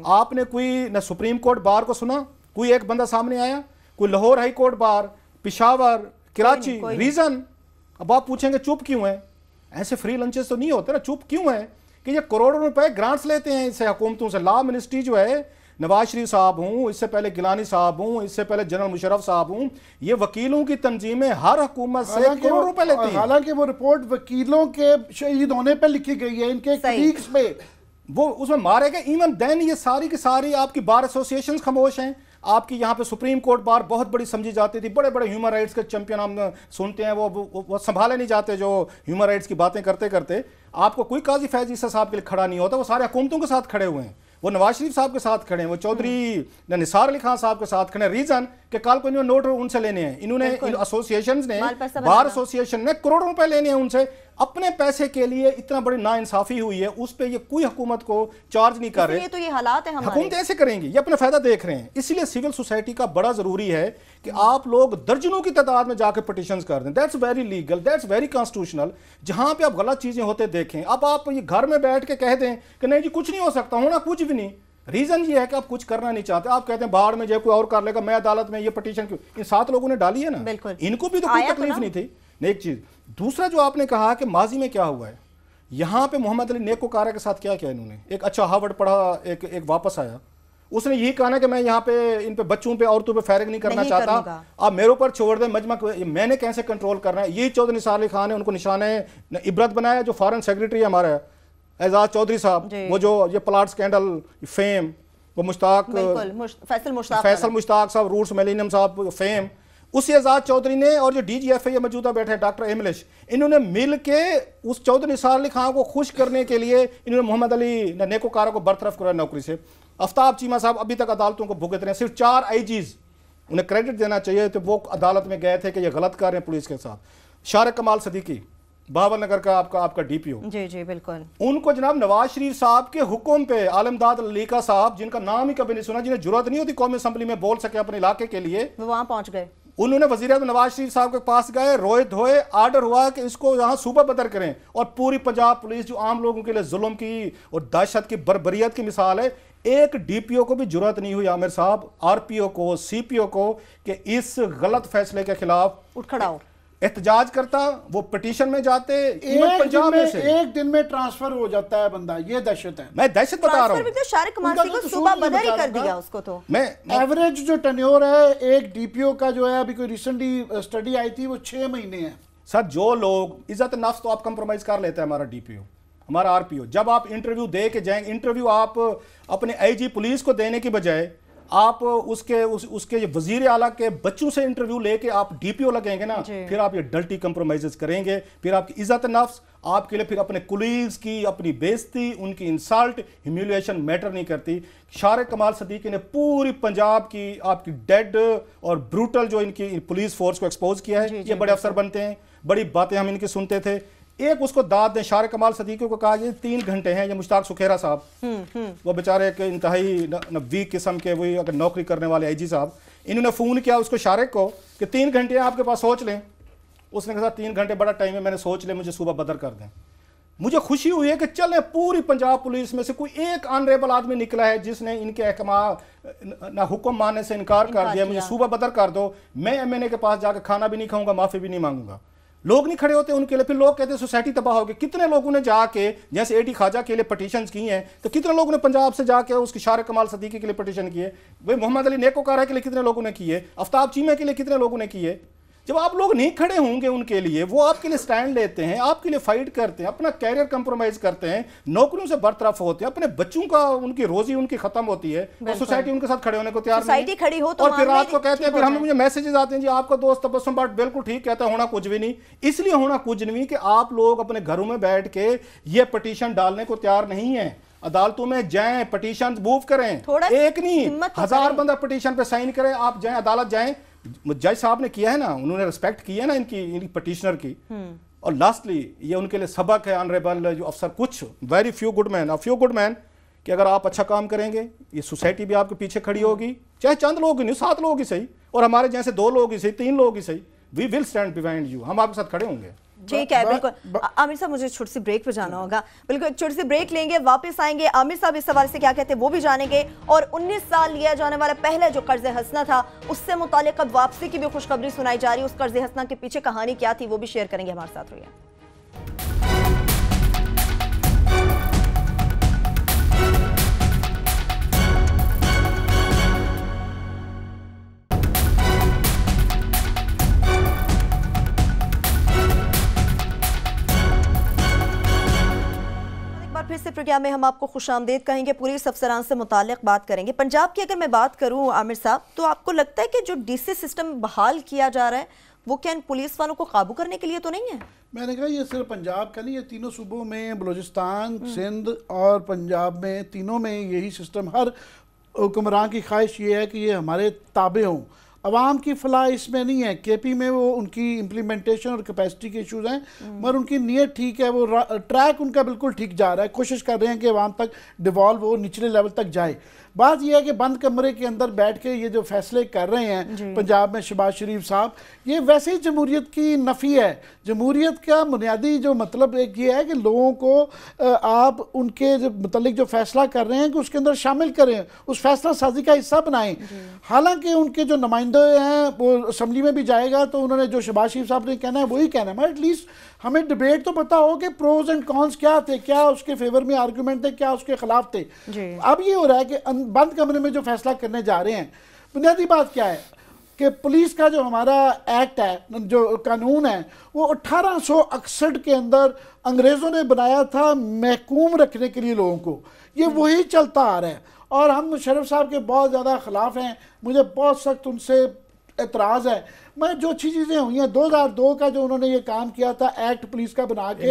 आपने कोई न सुप्रीम कोर्ट बार को सुना, कोई एक बंदा सामने आया, कोई Lahore high court bar, Peshawar, Karachi, reason. अब आप पूछेंगे चुप क्यों है? ऐसे फ्री लंचेस तो नहीं होते ना, चुप क्यों है? कि ये करोड़ों रुपए ग्रांट्स लेते हैं इससे हुकूमतों से। लॉ मिनिस्ट्री जो है, नवाज शरीफ साहब हूँ, इससे पहले गिलानी साहब हूँ, इससे पहले जनरल मुशर्रफ साहब हूँ, ये वकीलों की तंजीमें हर हुकूमत से करोड़ रुपए लेती हैं। हालांकि वो रिपोर्ट वकीलों के शहीद होने पे लिखी गई है, इनके कलीग्स पे, वो उसमें मारे गए। इवन देन ये सारी की सारी आपकी बार एसोसिएशंस खामोश हैं। आपकी यहाँ पे सुप्रीम कोर्ट बार बहुत बड़ी समझी जाती थी, बड़े बड़े ह्यूमन राइट्स के चैंपियन हम सुनते हैं, वो संभाले नहीं जाते जो ह्यूमन राइट्स की बातें करते करते। आपको कोई काजी फैज ईसा साहब के लिए खड़ा नहीं होता, वो सारे हुकूमतों के साथ खड़े हुए हैं, वो नवाज शरीफ साहब के साथ खड़े हैं, वो चौधरी निसार अली खान साहब के साथ खड़े हैं। रीजन कि कल को इन्होंने नोट उनसे लेने हैं, इन्होंने एसोसिएशंस ने, बार एसोसिएशन ने करोड़ों रुपए लेने हैं उनसे, अपने पैसे के लिए। इतना बड़ी नाइंसाफी हुई है, उस पे ये कोई हुकूमत को चार्ज नहीं कर रहे। तो ये हालात है, हुकूमत ऐसे करेंगी, ये अपना फायदा देख रहे हैं। इसलिए सिविल सोसाइटी का बड़ा जरूरी है कि आप लोग दर्जनों की तादाद में जाकर पिटिशंस कर दें। That's very legal, that's very constitutional. जहां पे आप गलत चीजें होते देखें, अब आप ये घर में बैठ के कह दें कि नहीं जी कुछ नहीं हो सकता, होना कुछ भी नहीं। रीजन ये है कि आप कुछ करना नहीं चाहते, आप कहते हैं बाहर में जो कोई और कर लेगा, मैं अदालत में ये पिटीशन क्यों। इन 7 लोगों ने डाली है ना, इनको भी तो कोई तकलीफ नहीं थी। एक चीज, दूसरा जो आपने कहा कि माजी में क्या हुआ है, यहाँ पे मोहम्मद अली नेकोकारा के साथ क्या किया इन्होंने, एक अच्छा हार्वर्ड पढ़ा एक वापस आया, उसने यही कहा ना कि मैं यहाँ पे इन पे बच्चों पे औरतों पे फायरिंग नहीं करना चाहता, आप मेरे ऊपर छोड़ दें, मजमा मैंने कैसे कंट्रोल करना है। यही चौधरी निसार अली खान ने उनको निशाने इबरत बनाया। जो फॉरेन सेक्रेटरी है हमारा एजाज चौधरी साहब, वो जो ये प्लाट स्कैंडल फेम, वो फैसल मुश्ताक साहब, रूट्स मिलेनियम साहब फेम, उसी एजाज चौधरी ने और जो DGFA मौजूदा बैठे डॉक्टर एमलिश, इन्होंने मिल के उस चौधरी निसार अली खान को खुश करने के लिए इन्होंने मोहम्मद अली नेकोकारा को बरतरफ कराया नौकरी से। आफ्ताब चीमा साहब अभी तक अदालतों को भुगत रहे हैं। सिर्फ 4 IGs, उन्हें क्रेडिट देना चाहिए, तो वो अदालत में गए थे कि ये गलत कर रहे हैं पुलिस के साथ। शारिक कमाल सदीकी बहावलनगर का आपका DPO, जी बिल्कुल, उनको जनाब नवाज शरीफ साहब के हुक्म पे आलमदाद लीका साहब, जिनका नाम ही कभी नहीं सुना, जिन्हें जरूरत नहीं होती कौमी असेंबली में बोल सके अपने इलाके के लिए, वो वहां पहुंच गए। उन्होंने वजीर आज़म नवाज शरीफ साहब के पास गए, रोए धोए, आर्डर हुआ कि इसको यहाँ सूबा बदर करें। और पूरी पंजाब पुलिस जो आम लोगों के लिए जुल्म की और दहशत की बर्बरियत की मिसाल है, एक DPO को भी जरूरत नहीं हुई आमिर साहब, RPO को, CPO को, कि इस गलत फैसले के खिलाफ उठ खड़ा हो, एहतजाज करता, वो पिटीशन में जाते, पंजाब में से एक दिन में ट्रांसफर हो जाता है बंदा। ये दहशत है, मैं दहशत बता रहा हूँ। शारिक कमाल को सूबा बदर ही कर दिया उसको। तो मैं एवरेज जो टेन्योर है एक DPO का जो है, अभी कोई रिसेंटली स्टडी आई थी, वो 6 महीने है। सर जो लोग इज्जत नफ्स तो आप कंप्रोमाइज कर लेते हैं, हमारा DPO, हमारा RPO, जब आप इंटरव्यू दे के जाएंगे, इंटरव्यू आप अपने IG पुलिस को देने की बजाय आप उसके वजीर आला के बच्चों से इंटरव्यू लेके आप DPO लगेंगे ना, फिर आप ये डल्टी कंप्रोमाइजेस करेंगे, फिर आपकी इज्जत नफ्स आपके लिए, फिर अपने कुलीग्स की अपनी बेइज्जती, उनकी इंसल्ट, ह्यूमिलिएशन मैटर नहीं करती। शारिक कमाल सदीकी ने पूरी पंजाब की आपकी डेड और ब्रूटल जो इनकी पुलिस फोर्स को एक्सपोज किया है। ये बड़े अफसर बनते हैं, बड़ी बातें हम इनकी सुनते थे। एक उसको दाद दें, शारिक कमाल सदीकी को कहा ये 3 घंटे हैं। ये मुश्ताक सुखेरा साहब, वो बेचारे एक इंतहाई वीक किस्म के वही अगर नौकरी करने वाले IG साहब, इन्होंने फ़ोन किया उसको शारिक को कि 3 घंटे आपके पास, सोच लें। उसने कहा 3 घंटे बड़ा टाइम है, मैंने सोच लिया, मुझे सुबह बदर कर दें। मुझे खुशी हुई है कि चले पूरी पंजाब पुलिस में से कोई एक ऑनरेबल आदमी निकला है जिसने इनके अहकाम ना हुक्म मानने से इनकार कर दिया, मुझे सुबह बदर कर दो, मैं MNA के पास जाकर खाना भी नहीं खाऊंगा, माफ़ी भी नहीं मांगूंगा। लोग नहीं खड़े होते उनके लिए, फिर लोग कहते हैं सोसाइटी तबाह होगी। कितने लोगों ने जाके, जैसे AD ख्वाजा के लिए पटिशन्स की हैं, तो कितने लोगों ने पंजाब से जाके उसकी शारिक कमाल सदीकी के लिए पटिशन किए, वही मोहम्मद अली नेकोकारा के लिए कितने लोगों ने किए, आफ्ताब चीमा के लिए कितने लोगों ने किए। जब आप लोग नहीं खड़े होंगे उनके लिए, वो आपके लिए स्टैंड लेते हैं, आपके लिए फाइट करते हैं, अपना कैरियर कंप्रोमाइज करते हैं, नौकरियों से बरतरफ होते हैं, अपने बच्चों का उनकी रोजी उनकी खत्म होती है, और सोसाइटी उनके साथ खड़े होने को तैयार नहीं खड़ी हो, तो और फिर रात को कहते हैं, फिर हमें मुझे मैसेजेस आते हैं जी आपका दोस्त तबस्सुम बट बिल्कुल ठीक कहता है, होना कुछ भी नहीं। इसलिए होना कुछ नहीं कि आप लोग अपने घरों में बैठ के ये पटिशन डालने को तैयार नहीं है। अदालतों में जाएं, पटिशन मूव करें, एक नहीं 1000 बंदा पटिशन पे साइन करें, आप जाएं, अदालत जाएं। जज साहब ने किया है ना, उन्होंने रिस्पेक्ट किया है ना इनकी पटिशनर की। और लास्टली ये उनके लिए सबक है, ऑनरेबल जो अफसर, कुछ वेरी फ्यू गुड मैन, कि अगर आप अच्छा काम करेंगे ये सोसाइटी भी आपके पीछे खड़ी होगी, चाहे चंद लोग ही नहीं, 7 लोग ही सही, और हमारे जैसे 2 लोग ही सही, 3 लोग ही सही, we will stand behind you, हम आपके साथ खड़े होंगे। ठीक है, बिल्कुल। आमिर साहब मुझे छोटी सी ब्रेक पे जाना होगा, बिल्कुल छोटी सी ब्रेक लेंगे, वापस आएंगे। आमिर साहब इस सवाल से क्या कहते हैं वो भी जानेंगे, और 19 साल लिया जाने वाला पहले जो कर्ज हसना था उससे मुतालिक अब वापसी की भी खुशखबरी सुनाई जा रही है। उस कर्ज हसना के पीछे कहानी क्या थी वो भी शेयर करेंगे, हमारे साथ रहिए। फिर से प्रोग्राम में हम आपको खुशामदीद कहेंगे, पुलिस अफसरान से मुतालिक बात करेंगे। पंजाब की अगर मैं बात करूं आमिर साहब, तो आपको लगता है कि जो DC सिस्टम बहाल किया जा रहा है वो क्या पुलिस वालों को काबू करने के लिए तो नहीं है? मैंने कहा ये सिर्फ पंजाब का नहीं, ये तीनों सूबों में, बलूचिस्तान, सिंध और पंजाब में, तीनों में यही सिस्टम, हर हुक्मरान की ख्वाहिश ये है कि ये हमारे ताबे हों। अवाम की फलाह इसमें नहीं है। KP में वो उनकी इम्प्लीमेंटेशन और कैपेसिटी के इशूज़ हैं, मगर उनकी नीयत ठीक है, वो ट्रैक उनका बिल्कुल ठीक जा रहा है, कोशिश कर रहे हैं कि अवाम तक डिवॉल्व हो, निचले लेवल तक जाए। बात यह है कि बंद कमरे के अंदर बैठ के ये जो फैसले कर रहे हैं पंजाब में शहबाज शरीफ साहब, ये वैसे ही जमहूरियत की नफ़ी है। जमहूरियत का बुनियादी जो मतलब एक ये है कि लोगों को आप उनके जो मतलब जो फैसला कर रहे हैं कि उसके अंदर शामिल करें, उस फैसला साजी का हिस्सा बनाएं। हालांकि उनके जो नुमाइंदे हैं वो असम्बली में भी जाएगा तो उन्होंने जो शहबाज शरीफ साहब ने कहना है वही कहना है, मगर एटलीस्ट हमें डिबेट तो पता हो कि प्रोज एंड कॉन्स क्या थे, क्या उसके फेवर में आर्गुमेंट थे, क्या उसके खिलाफ थे। अब ये हो रहा है कि बंद कमरे में जो फैसला करने जा रहे हैं, बुनियादी बात क्या है कि पुलिस का जो हमारा एक्ट है, जो कानून है, वो 1861 के अंदर अंग्रेज़ों ने बनाया था महकूम रखने के लिए लोगों को। ये वही चलता आ रहा है और हम मुशर्रफ साहब के बहुत ज़्यादा ख़िलाफ़ हैं। मुझे बहुत सख्त उनसे एतराज़ है। मैं जो अच्छी चीज़ें हुई हैं 2002 का जो उन्होंने ये काम किया था एक्ट पुलिस का बना के,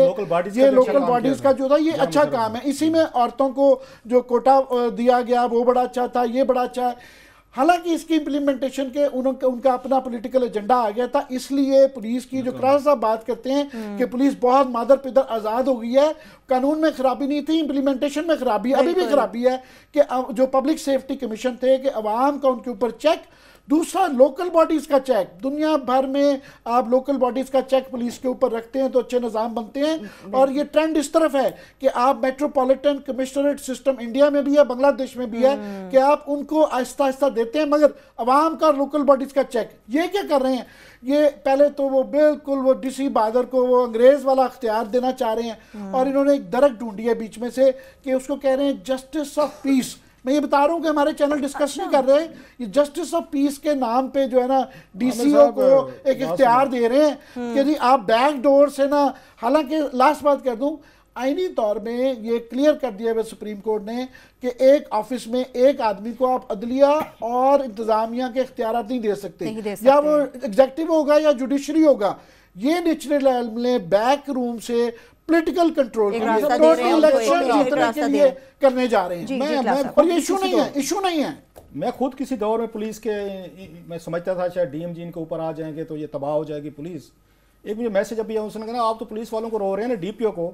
ये लोकल बॉडीज़ का जो था, ये अच्छा काम है। इसी में औरतों को जो कोटा दिया गया वो बड़ा अच्छा था, ये बड़ा अच्छा है। हालांकि इसकी इम्प्लीमेंटेशन के उनका अपना पॉलिटिकल एजेंडा आ गया था, इसलिए पुलिस की जो क्रास साहब बात करते हैं कि पुलिस बहुत मादर पिदर आज़ाद हो गई है। कानून में खराबी नहीं थी, इम्प्लीमेंटेशन में खराबी, अभी भी खराबी है कि जो पब्लिक सेफ्टी कमीशन थे कि अवाम का उनके ऊपर चेक। दूसरा, लोकल बॉडीज़ का चेक। दुनिया भर में आप लोकल बॉडीज़ का चेक पुलिस के ऊपर रखते हैं तो अच्छे निज़ाम बनते हैं। और ये ट्रेंड इस तरफ है कि आप मेट्रोपॉलिटन कमिश्नरेट सिस्टम इंडिया में भी है, बांग्लादेश में भी है, कि आप उनको आहिस्ता आहिस्ता देते हैं, मगर अवाम का लोकल बॉडीज़ का चेक। ये क्या कर रहे हैं, ये पहले तो वो बिल्कुल वो डीसी बहादुर को वो अंग्रेज़ वाला अख्तियार देना चाह रहे हैं और इन्होंने एक दरक ढूंढी है बीच में से कि उसको कह रहे हैं जस्टिस ऑफ पीस। मैं ये बता रहा हूँ कि हमारे चैनल डिस्कस नहीं कर रहे, ये जस्टिस ऑफ पीस के नाम पे जो है ना डीसीओ को एक इख्तियार दे रहे हैं कि जी आप बैक डोर से ना। हालांकि लास्ट बात कर दूं, आईनी तौर में ये क्लियर कर दिया है सुप्रीम कोर्ट ने कि एक ऑफिस में एक आदमी को आप अदलिया और इंतजामिया के इख्तियार नहीं दे सकते, या वो एग्जेक्टिव होगा या जुडिशरी होगा। ये नेचुरल बैक रूम से पॉलिटिकल कंट्रोल के लिए करने जा रहे हैं। और ये इशू नहीं है। मैं खुद किसी दौर में पुलिस के, मैं समझता था शायद डीएमजी इनके ऊपर आ जाएंगे तो ये तबाह हो जाएगी पुलिस। एक मुझे मैसेज अभी उसने कहा आप तो पुलिस वालों को रो रहे हैं ना, डीपीओ को,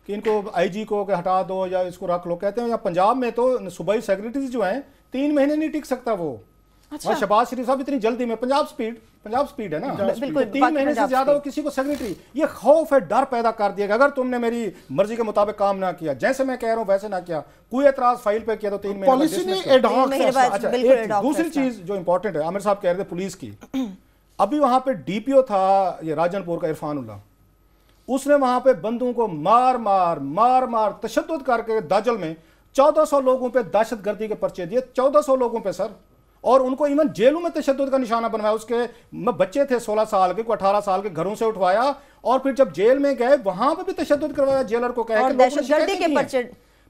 कि इनको आईजी को कि हटा दो या इसको रख लो। कहते हैं पंजाब में तो सूबाई सेक्रेटरी जो हैं 3 महीने नहीं टिक सकता वो। अच्छा। शहबाज शरीफ साहब इतनी जल्दी में, पंजाब स्पीड है ना, 3 महीने से ज्यादा वो किसी को सेक्रेटरी। ये खौफ है, डर पैदा कर दिया अगर तुमने मेरी मर्जी के मुताबिक काम ना किया, जैसे मैं कह रहा हूं वैसे ना किया, कोई एतराज फाइल पे किया तो 3 महीने। दूसरी चीज जो इंपॉर्टेंट है, आमिर साहब कह रहे थे पुलिस की, अभी वहां पे डीपीओ था ये राजनपुर का इरफानुल्लाह, उसने वहां पे बंदूकों को मार मार तशद्दुद करके दाजल में 1400 लोगों पे दहशतगर्दी के पर्चे दिए, 1400 लोगों पे सर। और उनको इवन जेलों में तशद्दुद का निशाना बनवाया। उसके बच्चे थे 16 साल के, को 18 साल के, घरों से उठवाया और फिर जब जेल में गए वहां पे भी तशद्दुद करवाया जेलर को। कह के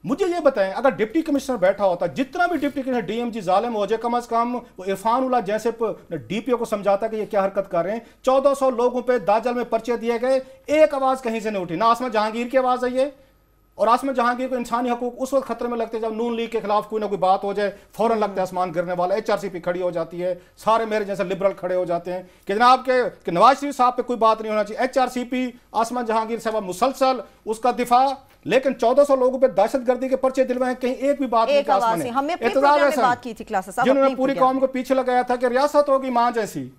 मुझे ये बताएं, अगर डिप्टी कमिश्नर बैठा होता, जितना भी डिप्टी कमिश्नर डीएमजी जालिम हो जाए, कम अज कम इरफानुल्लाह जैसे डीपीओ को समझाता कि ये क्या हरकत कर रहे हैं। 1400 लोगों पे दाजल में पर्चे दिए गए, एक आवाज कहीं से नहीं उठी, ना आसमा जहांगीर की आवाज आई है। और आसमा जहांगीर को इंसानी हकूक उस वक्त खतरे में लगते जब नून लीग के खिलाफ कोई ना कोई बात हो जाए, फौरन लगता है आसमान गिरने वाला। एचआरसीपी खड़ी हो जाती है, सारे मेरे जैसे लिबरल खड़े हो जाते हैं कि जनाब के नवाज शरीफ साहब पे कोई बात नहीं होना चाहिए। एचआरसीपी आसमा जहांगीर साहब मुसलसल उसका दिफा, लेकिन 1400 लोगों पे दहशतगर्दी के पर्चे दिलवाए, कहीं एक भी बात नहीं। जिन्होंने पूरी कौम को पीछे लगाया था कि रियासत होगी मां जैसी।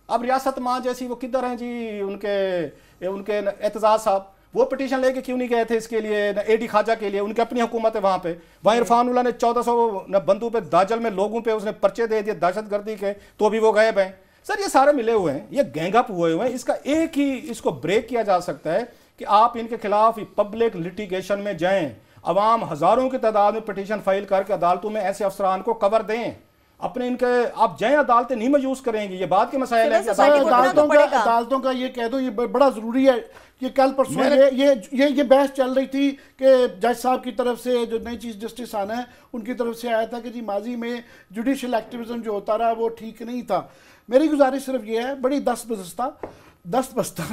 अब रियासत मां जैसी वो किधर है जी? उनके एतजाज साहब वो पिटीशन लेके क्यों नहीं गए थे इसके लिए, एडी खाजा के लिए? उनकी अपनी हुकूमत है वहां पे। वहां इरफानुल्लाह ने 1400 बंदू पे दाजल में लोगों पे उसने पर्चे दे दिए दहशतगर्दी के, तो अभी वो गायब हैं। सर ये सारे मिले हुए हैं, ये गैंगअप हुए हुए हैं। इसका एक ही इसको ब्रेक किया जा सकता है कि आप इनके खिलाफ पब्लिक लिटिगेशन में जाएं, अवाम हजारों की तादाद में पिटीशन फाइल करके अदालतों में ऐसे अफसरान को कवर दें। अपने इनके आप जाएं, अदालतें नहीं मजूस करेंगी, ये बात के मसाइल है। अदालतों का ये कह दो, ये बड़ा जरूरी है कि कल परसों ये बहस चल रही थी कि जज साहब की तरफ से जो नई चीफ जस्टिस आना है उनकी तरफ से आया था कि जी माजी में जुडिशल एक्टिविज्म जो होता रहा वो ठीक नहीं था। मेरी गुजारिश सिर्फ ये है, बड़ी दस्त बस्ता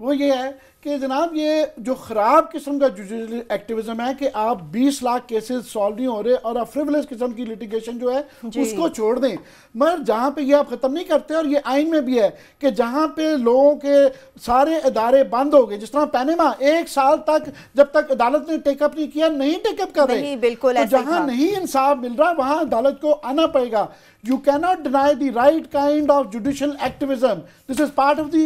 वो ये है कि जनाब ये जो ख़राब किस्म का जुडिशल एक्टिविज्म है कि आप 20 लाख केसेस सॉल्व नहीं हो रहे और आप फ्रिवलेस किस्म की लिटिगेशन जो है उसको छोड़ दें। मगर जहाँ पे ये आप ख़त्म नहीं करते, और ये आइन में भी है कि जहाँ पे लोगों के सारे इदारे बंद हो गए, जिस तरह पैनेमा 1 साल तक जब तक अदालत ने टेकअप नहीं किया, नहीं टेकअप कर रहे, तो जहाँ नहीं इंसाफ मिल रहा वहाँ अदालत को आना पड़ेगा। You cannot deny the right kind of judicial activism. This is part of the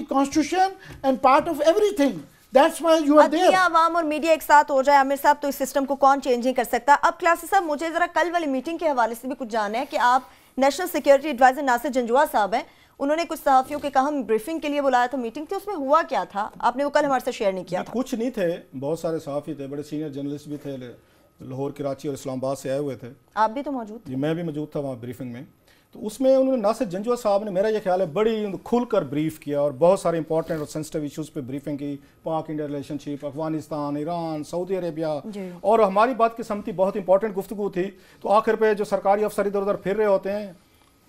constitution and part of everything. That's why you are there. आवाम और मीडिया एक साथ हो जाए आमिर साहब, तो इस सिस्टम को कौन चेंज नहीं कर सकता। अब क्लासी साहब, मुझे जरा कल वाली मीटिंग के हवाले से भी कुछ जानना है कि आप national security adviser Nasir Janjua साहब हैं, उन्होंने कुछ सहाफियों के कहा हम ब्रीफिंग के लिए बुलाया था, मीटिंग थी, उसमें हुआ क्या था? आपने वो कल हमारे साथ शेयर नहीं किया था। कुछ नहीं थे, बहुत सारे सहाफी थे, बड़े सीनियर जर्नलिस्ट भी थे, लाहौर, कराची और इस्लामाबाद से आए हुए थे। आप भी तो मौजूद थे? जी, मैं भी मौजूद था वहाँ ब्रीफिंग में। तो उसमें उन्होंने नासिर जंजुआ साहब ने, मेरा ये ख्याल है, बड़ी खुलकर ब्रीफ किया और बहुत सारे इंपॉर्टेंट और सेंसिटिव इश्यूज़ पे ब्रीफिंग की। पाक India relationship, Afghanistan, Iran, Saudi Arabia, और हमारी बात की सहमति, बहुत इंपॉर्टेंट गुफ्तगू थी। तो आखिर पे जो सरकारी अफसर इधर उधर फिर रहे होते हैं,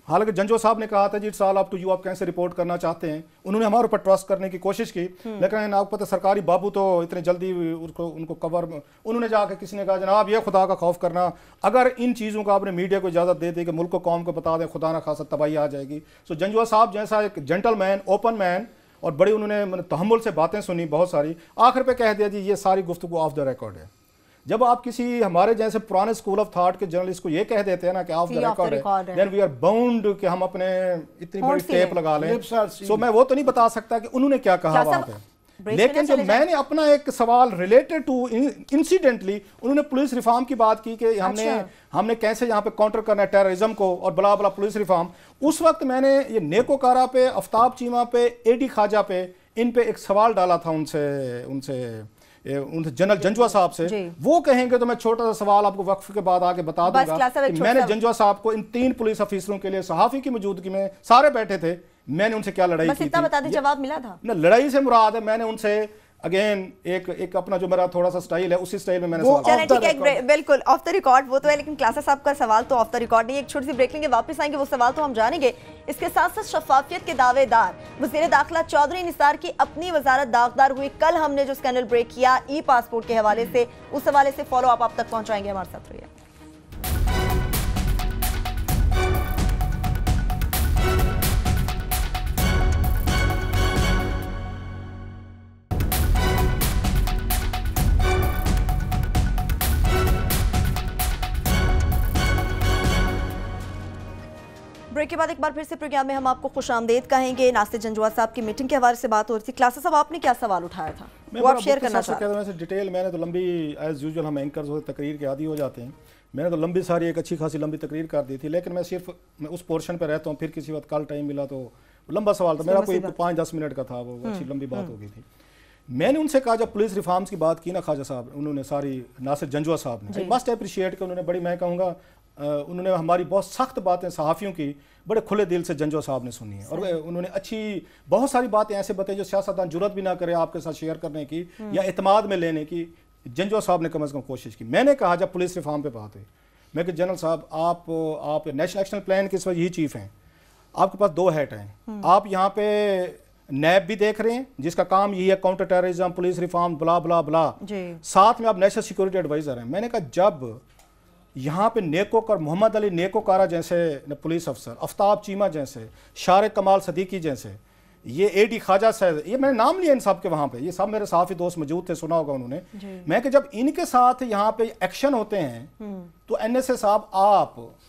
हालांकि जंजुआ साहब ने कहा था जी it's all up to you, आप कैसे रिपोर्ट करना चाहते हैं। उन्होंने हमारे ऊपर ट्रस्ट करने की कोशिश की, लेकिन आपको पता सरकारी बाबू तो इतने जल्दी उनको कवर, उन्होंने जाकर किसी ने कहा जनाब ये खुदा का खौफ करना, अगर इन चीज़ों का आपने मीडिया को इजाज़त दे दी कि मुल्क को कौम को बता दें, खुदा ना खासा तबाही आ जाएगी। सो जंजुआ साहब जैसा एक जेंटलमैन, ओपन मैन, और बड़ी उन्होंने तहम्मुल से बातें सुनी बहुत सारी, आखिर पे कह दिया जी ये सारी गुफ्तगू ऑफ द रिकॉर्ड है। जब आप किसी हमारे जैसे पुराने स्कूल ऑफ थॉट के जर्नलिस्ट को ये कह देते हैं ना कि ऑफ द रिकॉर्ड है, देन वी आर बाउंड कि हम अपने इतनी बड़ी टेप लगा लें। सो मैं वो तो नहीं बता सकता कि उन्होंने क्या कहा वहाँ पे, लेकिन जो मैंने अपना एक सवाल रिलेटेड टू इंसिडेंटली, उन्होंने पुलिस रिफॉर्म की बात की कि हमने कैसे यहाँ पे काउंटर करना है टेररिज्म को और बला बला पुलिस रिफॉर्म। उस वक्त मैंने ये नेकोकारा पे, आफ्ताब चीमा पे, एडी ख्वाजा पे, इन पे एक सवाल डाला था उनसे जनरल जंजुआ साहब से। वो कहेंगे तो मैं छोटा सा सवाल आपको वक्फ के बाद आगे बता दूंगा कि मैंने जंजुआ साहब को इन 3 पुलिस अफसरों के लिए सहाफी की मौजूदगी में, सारे बैठे थे, मैंने उनसे क्या लड़ाई की थी। बता दें, जवाब मिला था ना। लड़ाई से मुराद है मैंने उनसे अगेन एक अपना जो मेरा थोड़ा सा स्टाइल है, उसी स्टाइल में मैंने सवाल। ठीक है, बिल्कुल ऑफ द रिकॉर्ड वो तो है, लेकिन क्लासा साहब का सवाल तो ऑफ द रिकॉर्ड नहीं है। एक छोटी सी ब्रेक लेंगे, वापस आएंगे, वो सवाल तो हम जानेंगे। इसके साथ साथ शफाफियत के दावेदार वज़ीर दाखिला चौधरी निसार की अपनी वजारत दागदार हुई। कल हमने जो स्कैंडल ब्रेक किया ई पासपोर्ट के हवाले से, उस हवाले से फॉलो आप तक पहुंचाएंगे, हमारे साथ रहिए। ब्रेक के बाद एक बार फिर से प्रोग्राम में हम आपको खुशामदीद कहेंगे। नासिर जंजुआ साहब की मीटिंग के हवाले से बात हो रही थी। क्लासा साहब, आपने क्या सवाल उठाया था, वो आप शेयर करना चाहते हैं? डिटेल मैंने तो लंबी, एज यूजुअल हम एंकर्स होते तकरीर के आदी हो जाते हैं, मैंने तो लंबी सारी एक अच्छी खासी लंबी तकरीर कर दी थी, लेकिन मैं सिर्फ उस पोर्शन पर रहता हूँ। फिर किसी वक्त कल टाइम मिला तो लंबा सवाल था मेरा, कोई 5-10 मिनट का था, वो अच्छी लंबी बात हो गई थी। मैंने उनसे कहा जब पुलिस रिफॉर्म्स की बात की ना ख्वाजा साहब, उन्होंने सारी नासिर जंजुआ साहब ने मस्ट अप्रिशिएट कि उन्होंने बड़ी, मैं कहूँगा उन्होंने हमारी बहुत सख्त बातें सहाफ़ियों की बड़े खुले दिल से जंजुआ साहब ने सुनी है, और उन्होंने अच्छी बहुत सारी बातें ऐसे बताई जो सियासतदान जुर्रत भी ना करे आपके साथ शेयर करने की या इत्मीनान में लेने की। जंजुआ साहब ने कम से कम कोशिश की। मैंने कहा जब पुलिस रिफॉर्म पे बात हुई, मैं कि जनरल साहब आप नेशनल एक्शन प्लान के इस वक्त यही चीफ हैं, आपके पास 2 हैट हैं। आप यहाँ पे नैब भी देख रहे हैं जिसका काम यही है काउंटर टेररिज्म, पुलिस रिफॉर्म, ब्ला ब्ला ब्ला, साथ में आप नेशनल सिक्योरिटी एडवाइजर हैं। मैंने कहा जब यहाँ पे नेकोकार, मोहम्मद अली नेकोकारा जैसे पुलिस अफसर, आफ्ताब चीमा जैसे, शार कमाल सदीकी जैसे, ये एडी ख्वाजा साहब, ये मैंने नाम लिया इन सब के, वहाँ पे ये सब मेरे सहाफ़ी दोस्त मौजूद थे, सुना होगा उन्होंने। मैं कि जब इनके साथ यहाँ पे एक्शन होते हैं तो NSA साहब,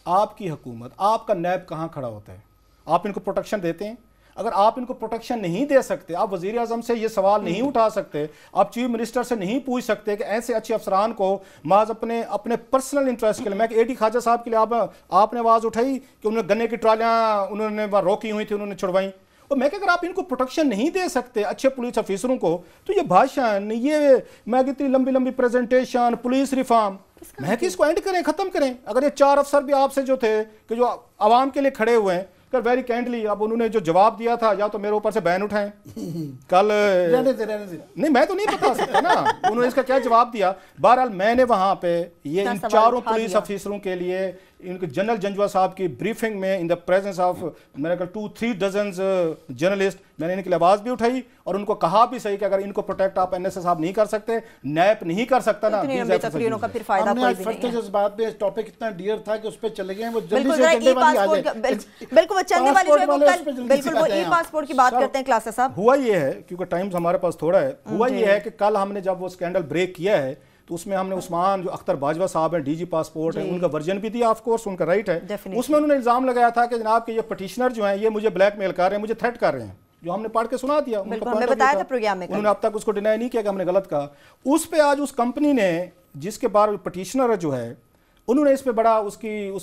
आपकी हुकूमत, आपका नैब कहाँ खड़ा होता है? आप इनको प्रोटेक्शन देते हैं? अगर आप इनको प्रोटेक्शन नहीं दे सकते, आप वज़ीर आज़म से ये सवाल नहीं उठा सकते, आप चीफ मिनिस्टर से नहीं पूछ सकते कि ऐसे अच्छे अफसरान को माज अपने पर्सनल इंटरेस्ट के लिए, मैं एडी ख्वाजा साहब के लिए आपने आवाज़ उठाई कि उन्होंने गन्ने की ट्रालियाँ उन्होंने रोकी हुई थी, उन्होंने छुड़वाई। और मैं अगर आप इनको प्रोटेक्शन नहीं दे सकते अच्छे पुलिस ऑफिसरों को, तो ये भाषण, ये मैं कितनी लंबी लंबी प्रेजेंटेशन, पुलिस रिफॉर्म, मैं कि इसको एंड करें, ख़त्म करें। अगर ये 4 अफसर भी आपसे जो थे कि जो आवाम के लिए खड़े हुए हैं, वेरी काइंडली अब उन्होंने जो जवाब दिया था, या तो मेरे ऊपर से बैन उठाएं कल, रहने दे। नहीं, मैं तो नहीं बता सकता ना उन्होंने इसका क्या जवाब दिया। बहरहाल मैंने वहां पे ये इन 4 पुलिस अफसरों के लिए इनके जनरल जंजुआ साहब की ब्रीफिंग में इन द प्रेजेंस ऑफ मेरे ख्याल 2-3 डजन जर्नलिस्ट, मैंने इनके लिए आवाज़ भी उठाई और उनको कहा भी सही कि अगर इनको प्रोटेक्ट आप NSA साहब नहीं कर सकते, नैप नहीं कर सकता ना, इस बात पे टॉपिक इतना डियर था कि उस पर चले गए, वो जल्दी से झंडे वाली आ जाए। बिल्कुल वो चलने वाली जो बिल्कुल वो ई पासपोर्ट की बात करते हैं क्लासा साहब। हुआ ये है, क्योंकि टाइम हमारे पास थोड़ा है, हुआ ये है कि कल हमने जब वो स्कैंडल ब्रेक किया है तो उसमें हमने उस्मान जो अख्तर बाजवा साहब हैं, DG पासपोर्ट है, उनका वर्जन भी दिया, ऑफ कोर्स उनका राइट है। उसमें उन्होंने इल्जाम लगाया था कि जनाब के ये पटिशनर जो हैं ये मुझे ब्लैकमेल कर रहे हैं, मुझे थ्रेट कर रहे हैं, जो हमने पढ़ के सुना दिया, हमने बताया था प्रोग्राम में। उन्होंने अब तक उसको डिनाई नहीं किया कि हमने गलत कहा। उस पे आज उस कंपनी ने, जिसके बारे में पटिशनर जो है उन्होंने इस पे बड़ा उस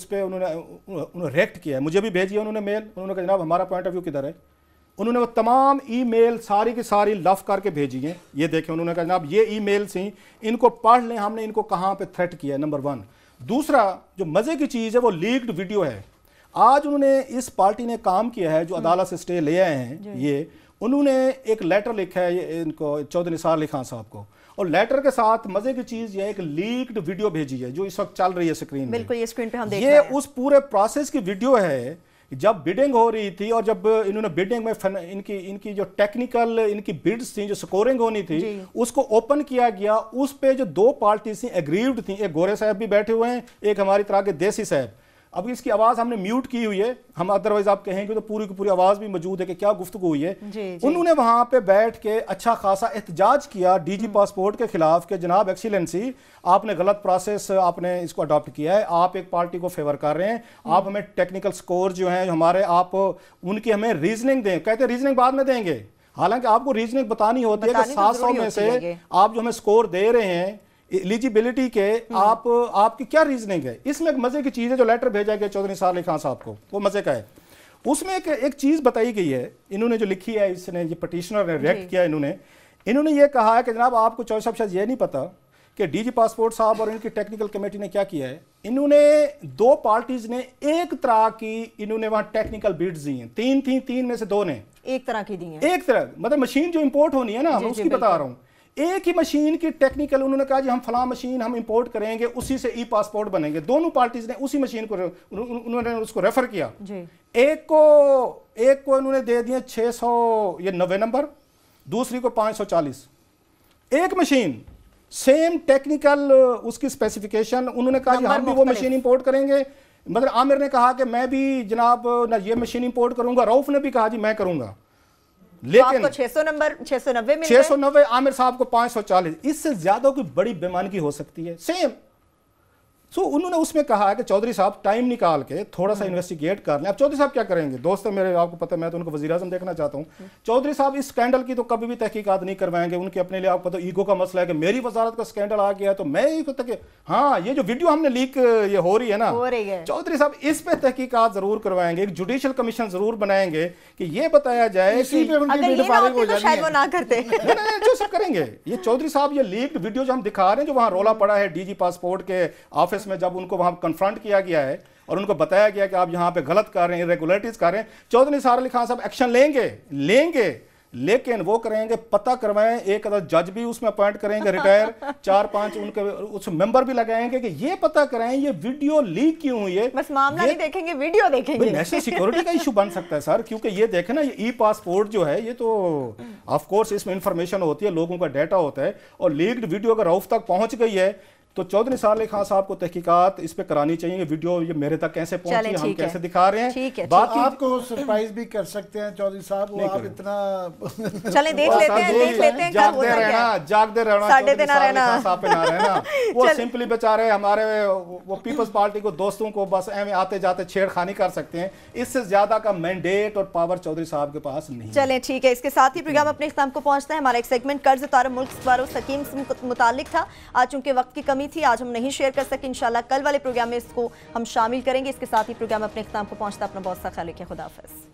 पे उन्होंने रिएक्ट किया है। मुझे भी भेजी है उन्होंने मेल, उन्होंने कहा जनाब हमारा पॉइंट ऑफ व्यू किधर है। उन्होंने वो तमाम ईमेल सारी की सारी लफ करके भेजी हैं। ये देखें, उन्होंने कहा जनाब ये ईमेल थी, इनको पढ़ लें, हमने इनको कहाँ पे थ्रेट किया है, नंबर 1। दूसरा जो मज़े की चीज़ है वो लीक्ड वीडियो है। आज उन्होंने इस पार्टी ने काम किया है जो अदालत से स्टे ले आए हैं, ये उन्होंने एक लेटर लिखा है इनको चौधरी निसार अली खान साहब को, और लेटर के साथ मजे की चीज ये एक लीक्ड वीडियो भेजी है जो इस वक्त चल रही है स्क्रीन में। बिल्कुल, ये स्क्रीन पे हम देख रहे हैं। ये उस पूरे प्रोसेस की वीडियो है जब बिडिंग हो रही थी और जब इन्होंने बिडिंग में इनकी जो टेक्निकल इनकी बिड्स थी, जो स्कोरिंग होनी थी, उसको ओपन किया गया। उस पे जो 2 पार्टीज थी एग्रीव्ड थी, एक गोरे साहब भी बैठे हुए हैं, एक हमारी तरह के देसी साहब। अब इसकी आवाज हमने म्यूट की हुई है, हम अदरवाइज आप कहेंगे तो पूरी की पूरी आवाज भी मौजूद है कि क्या गुफ्तगू हुई है। उन्होंने वहां पे बैठ के अच्छा खासा एहतजाज किया डीजी पासपोर्ट के खिलाफ कि जनाब एक्सीलेंसी आपने गलत प्रोसेस आपने इसको अडॉप्ट किया है, आप एक पार्टी को फेवर कर रहे हैं, आप हमें टेक्निकल स्कोर जो है हमारे, आप उनकी हमें रीजनिंग दें। कहते हैं रीजनिंग बाद में देंगे, हालांकि आपको रीजनिंग बतानी होती है कि 700 में से आप जो हमें स्कोर दे रहे हैं एलिजिबिलिटी के, आपकी क्या रीजनिंग है। इसमें एक मजे की चीज है जो लेटर भेजा गया चौधरी निसार अली खान साहब को, वो मजे का है। उसमें एक चीज बताई गई है, इन्होंने जो लिखी है, इसने ये पटिशनर ने रिएक्ट किया, इन्होंने ये कहा है कि जनाब आपको चौधरी साहब शायद ये नहीं पता कि डीजी पासपोर्ट साहब और इनकी टेक्निकल कमेटी ने क्या किया है। इन्होंने 2 पार्टीज ने एक तरह की इन्होंने वहां टेक्निकल बिड्स दी हैं, 3 थी, 3 में से 2 ने एक तरह की दी है। एक तरह मतलब मशीन जो इंपोर्ट होनी है ना, मैं उसकी बता रहा हूँ। एक ही मशीन की टेक्निकल उन्होंने कहा जी हम फला मशीन हम इंपोर्ट करेंगे, उसी से ई पासपोर्ट बनेंगे। दोनों पार्टीज ने उसी मशीन को उन्होंने उसको रेफर किया। एक को उन्होंने दे दिए 690 नंबर, दूसरी को 540। एक मशीन सेम टेक्निकल उसकी स्पेसिफिकेशन, उन्होंने कहा जी हम भी वो मशीन इंपोर्ट करेंगे। मतलब आमिर ने कहा कि मैं भी जनाब ना ये मशीन इंपोर्ट करूंगा, रऊफ ने भी कहा जी मैं करूंगा, लेकिन 690 आमिर साहब को 540। इससे ज्यादा कोई बड़ी बेईमानी की हो सकती है सेम। सो उन्होंने उसमें कहा है कि चौधरी साहब टाइम निकाल के थोड़ा सा इन्वेस्टिगेट कर लें। अब चौधरी साहब क्या करेंगे, दोस्त है मेरे, आपको पता है मैं तो उनको वज़ीर आज़म देखना चाहता हूँ। चौधरी साहब इस स्कैंडल की तो कभी भी तहकीकात नहीं करवाएंगे, उनके अपने लिए आपको पता ईगो का मसला है कि मेरी वजारत का स्कैंडल आ गया तो मैं ही तक। हाँ, ये जो वीडियो हमने लीक ये हो रही है ना, चौधरी साहब इस पे तहकीकात जरूर करवाएंगे, एक जुडिशियल कमीशन जरूर बनाएंगे कि ये बताया जाए कि जो सब करेंगे। ये चौधरी साहब ये लीक्ड वीडियो जो हम दिखा रहे हैं, जो वहां रोला पड़ा है डीजी पासपोर्ट के ऑफिस में, जब उनको वहां कन्फ्रंट किया गया है और उनको बताया गया कि आप यहां पे गलत कर रहे हैं, इरेगुलरिटीज कर रहे हैं, चौधरी निसार अली खान साहब एक्शन लेंगे, लेकिन वो करेंगे पता करवाएं, एक अदर जज भी उसमें अपॉइंट करेंगे रिटायर, 4-5 उनके उस मेंबर भी लगाएंगे कि ये पता कराएं ये वीडियो लीक क्यों हुई है। बस मामला नहीं देखेंगे, वीडियो देखेंगे। नेशनल सिक्योरिटी का इशू बन सकता है सर, क्योंकि ये देखें ना, ये ई पासपोर्ट जो है ये तो ऑफ कोर्स इसमें इंफॉर्मेशन होती है, लोगों का डाटा होता है, और लीक्ड वीडियो अगर रऊफ तक पहुंच गई है तो चौधरी निसार अली खान साहब को तहकीकात इस पे करानी चाहिए। वीडियो ये मेरे तक कैसे पहुंची, हम कैसे दिखा रहे हैं, बाकी आपको सरप्राइज भी कर सकते हैं चौधरी साहब, वो आप इतना चले देख लेते हैं जागते रहना साहब पे ना रहना। वो सिंपली बेचारे हमारे वो पीपल्स पार्टी को दोस्तों को बस एवं आते जाते छेड़खानी कर सकते हैं, इससे ज्यादा का मैंडेट और पावर चौधरी साहब के पास नहीं। चलें ठीक है, इसके साथ ही प्रोग्राम अपने इख्तिताम को पहुंचता है। हमारा एक सेगमेंट कर्ज उतारो मुल्क सवारो स्कीम से मुतालिक था, आज चूंकि वक्त की कमी थी आज हम नहीं शेयर कर सके, इंशाल्लाह कल वाले प्रोग्राम में इसको हम शामिल करेंगे। इसके साथ ही प्रोग्राम अपने इख्तिताम को पहुंचता, अपना बहुत सा ख्याल रखिए, खुदा हाफिज़।